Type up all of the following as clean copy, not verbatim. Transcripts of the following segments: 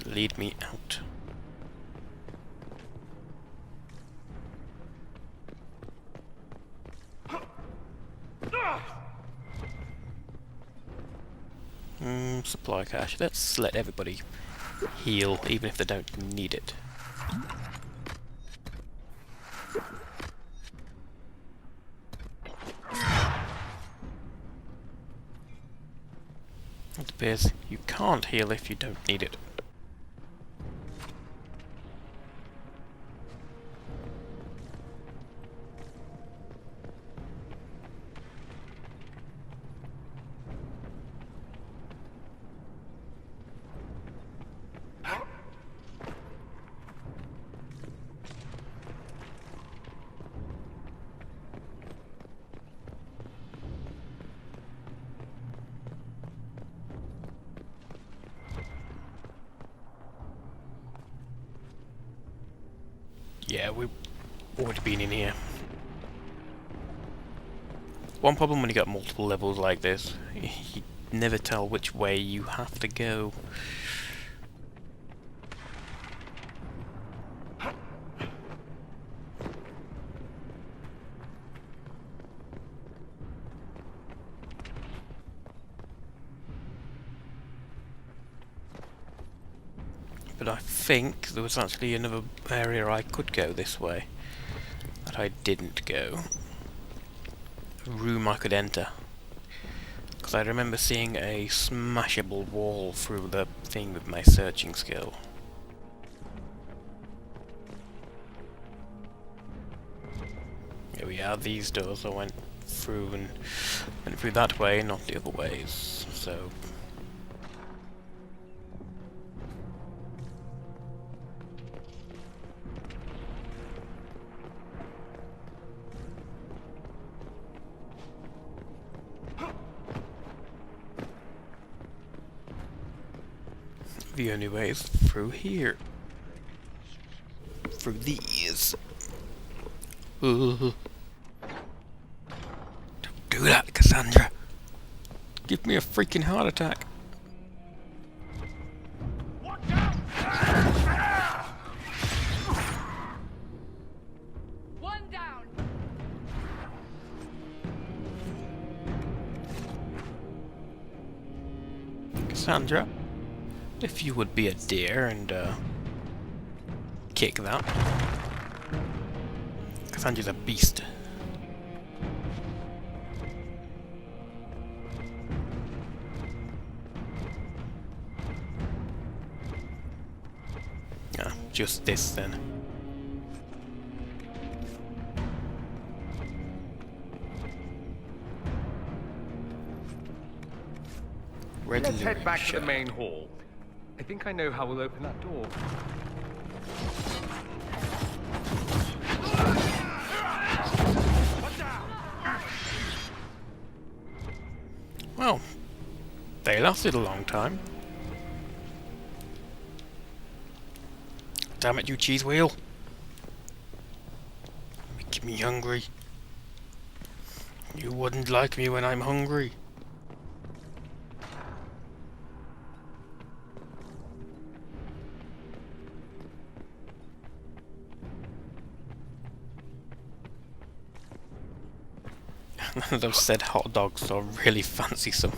lead me out. Supply cache. Let's let everybody heal, even if they don't need it. It appears you can't heal if you don't need it. Yeah, we've already been in here. One problem when you got multiple levels like this, you never tell which way you have to go. But I think there was actually another area I could go this way that I didn't go. A room I could enter. Because I remember seeing a smashable wall through the thing with my searching skill. Here we are, these doors I went through and went through that way, not the other ways, so... The only way is through here. Through these. Don't do that, Cassandra. Give me a freaking heart attack. One down. Cassandra, if you would be a dear and kick that. Cassandra's a beast. Yeah, just this then. Let's head back to the main hall. I think I know how we'll open that door. Well, they lasted a long time. Damn it, you cheese wheel! Making me hungry. You wouldn't like me when I'm hungry. Those said hot dogs, so I really fancy some.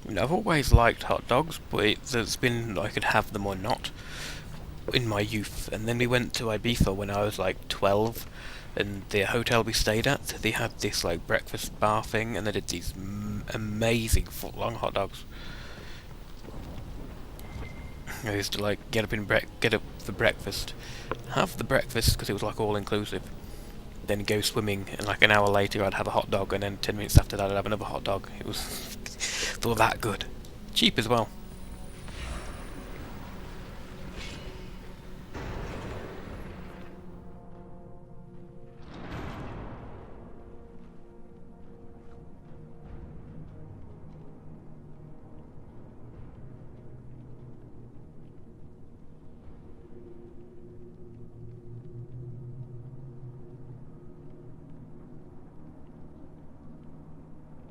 I mean, I've always liked hot dogs, but it's been I could have them or not in my youth. And then we went to Ibiza when I was like 12, and the hotel we stayed at, they had this like breakfast bar thing, and they did these amazing foot-long hot dogs. I used to like get up for breakfast, have the breakfast because it was like all inclusive, then go swimming, and like an hour later I'd have a hot dog, and then 10 minutes after that I'd have another hot dog. It was all that good, cheap as well.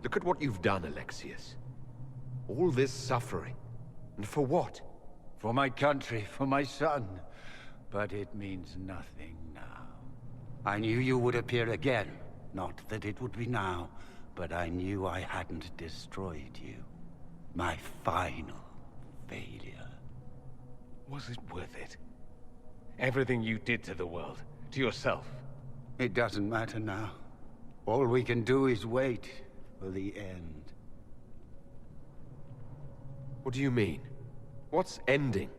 Look at what you've done, Alexius. All this suffering. And for what? For my country, for my son. But it means nothing now. I knew you would appear again. Not that it would be now, but I knew I hadn't destroyed you. My final failure. Was it worth it? Everything you did to the world, to yourself. It doesn't matter now. All we can do is wait for the end. What do you mean? What's ending?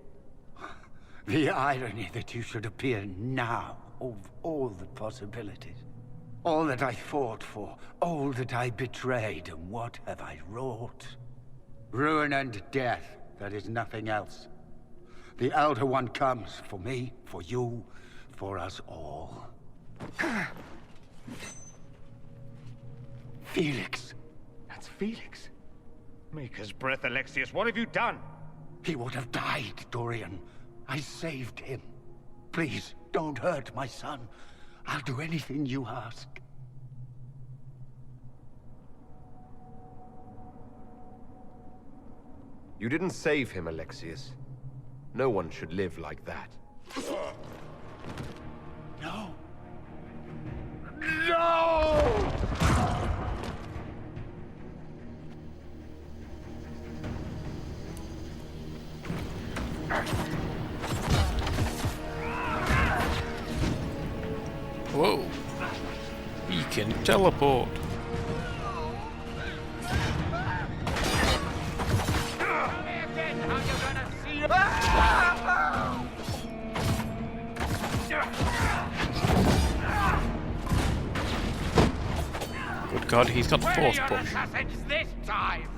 The irony that you should appear now, of all the possibilities. All that I fought for, all that I betrayed, and what have I wrought? Ruin and death, that is nothing else. The Elder One comes for me, for you, for us all. Felix. That's Felix. Maker's breath, Alexius, what have you done? He would have died, Dorian. I saved him. Please, don't hurt my son. I'll do anything you ask. You didn't save him, Alexius. No one should live like that. No. No! Whoa. He can teleport. Good God, he's got force push. This time.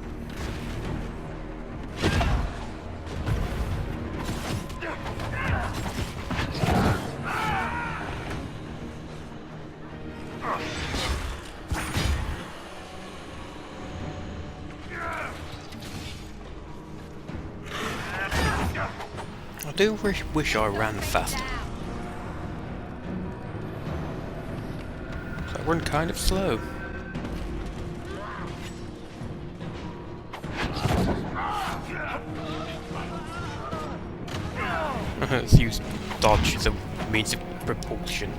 I do wish I ran faster. So I run kind of slow. Let's use dodge as a means of propulsion.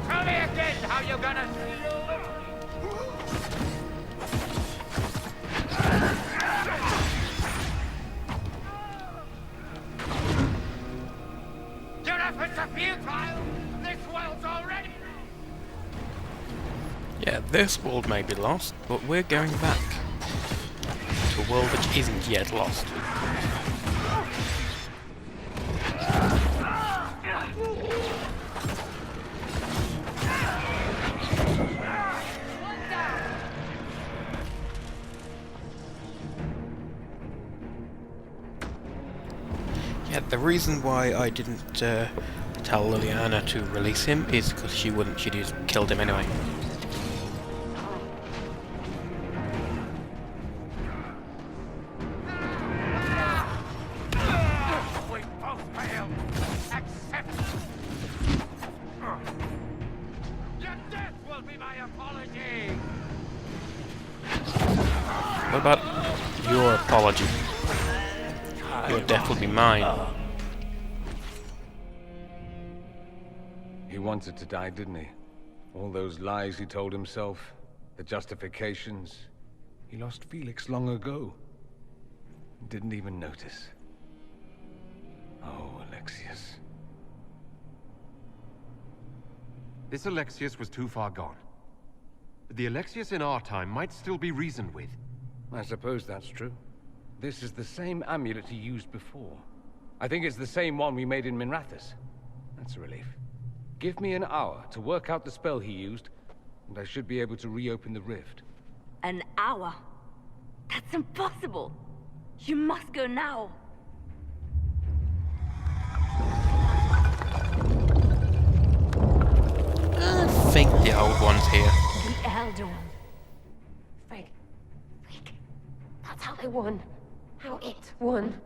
Tell me again how you're gonna... Your efforts are futile! This world's already... Yeah, this world may be lost, but we're going back to a world which isn't yet lost. Yeah, the reason why I didn't tell Liliana to release him is because she'd have killed him anyway. We both failed! Accept! Your death will be my apology! What about your apology? Your death will be mine. He wanted to die, didn't he? All those lies he told himself, the justifications. He lost Felix long ago. Didn't even notice. Oh, Alexius. This Alexius was too far gone. But the Alexius in our time might still be reasoned with. I suppose that's true. This is the same amulet he used before. I think it's the same one we made in Minrathous. That's a relief. Give me an hour to work out the spell he used, and I should be able to reopen the rift. An hour? That's impossible! You must go now! I think the old one's here. The Elder One. Frig. That's how they won. How it won.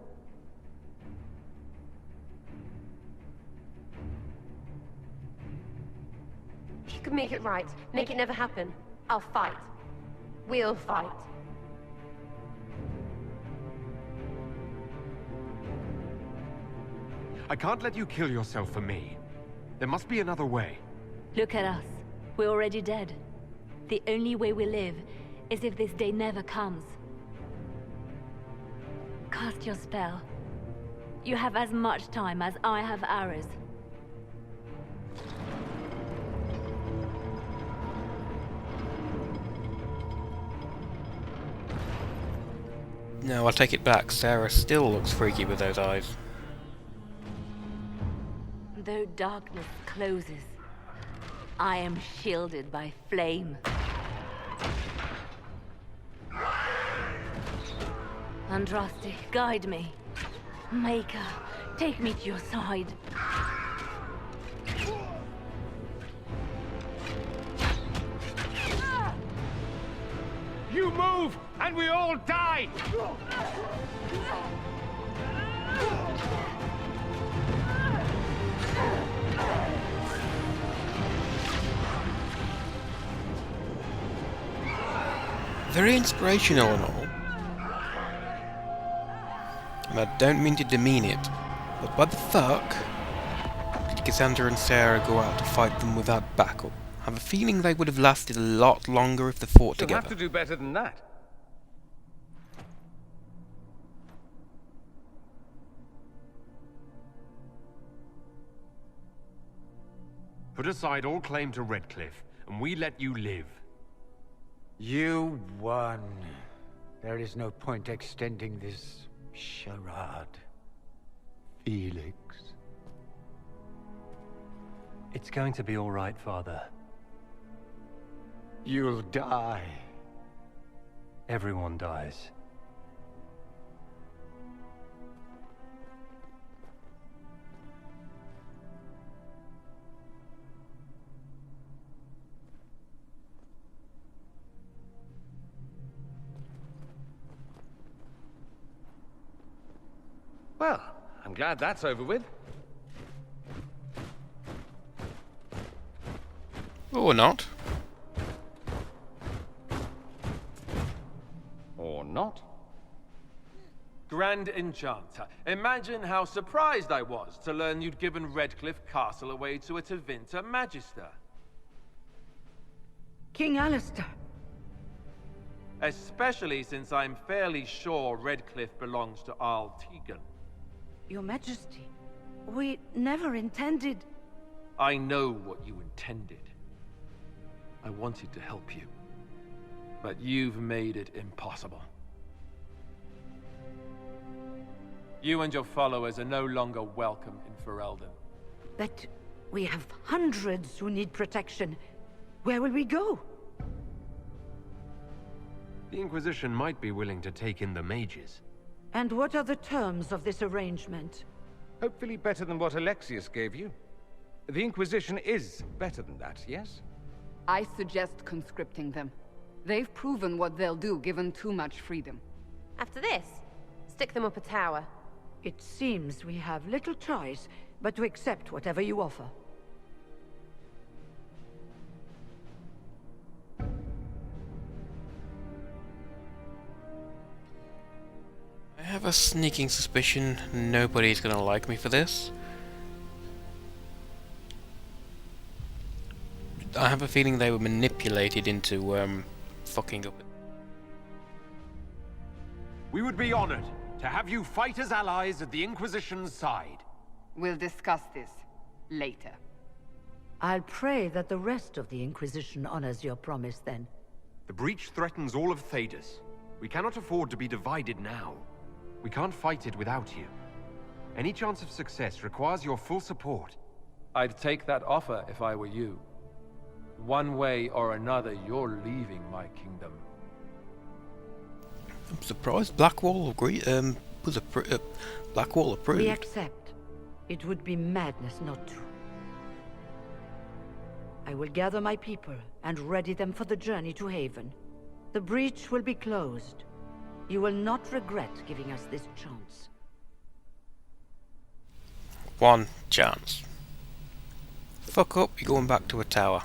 If you can make it right, make it never happen, I'll fight. We'll fight. I can't let you kill yourself for me. There must be another way. Look at us. We're already dead. The only way we live is if this day never comes. Cast your spell. You have as much time as I have arrows. No, I'll take it back. Sarah still looks freaky with those eyes. Though darkness closes, I am shielded by flame. Andraste, guide me. Maker, take me to your side. You move, and we all die! Very inspirational and all. And I don't mean to demean it, but why the fuck did Cassandra and Sarah go out to fight them without backup? I have a feeling they would have lasted a lot longer if they fought You'll together. have to do better than that. Put aside all claim to Redcliffe, and we let you live. You won. There is no point extending this charade. Felix. It's going to be all right, Father. You'll die. Everyone dies. Well, I'm glad that's over with. Or not. Or not. Grand Enchanter, imagine how surprised I was to learn you'd given Redcliffe Castle away to a Tevinter Magister. King Alistair. Especially since I'm fairly sure Redcliffe belongs to Arl Tegan. Your Majesty, we never intended... I know what you intended. I wanted to help you. But you've made it impossible. You and your followers are no longer welcome in Ferelden. But we have hundreds who need protection. Where will we go? The Inquisition might be willing to take in the mages. And what are the terms of this arrangement? Hopefully better than what Alexius gave you. The Inquisition is better than that, yes? I suggest conscripting them. They've proven what they'll do given too much freedom. After this, stick them up a tower. It seems we have little choice but to accept whatever you offer. I have a sneaking suspicion nobody's gonna like me for this. I have a feeling they were manipulated into fucking up. We would be honored to have you fight as allies at the Inquisition's side. We'll discuss this later. I'll pray that the rest of the Inquisition honors your promise then. The breach threatens all of Thedas. We cannot afford to be divided now. We can't fight it without you. Any chance of success requires your full support. I'd take that offer if I were you. One way or another, you're leaving my kingdom. I'm surprised Blackwall Blackwall approved. We accept. It would be madness not to. I will gather my people and ready them for the journey to Haven. The breach will be closed. You will not regret giving us this chance. One chance. Fuck up, you're going back to a tower.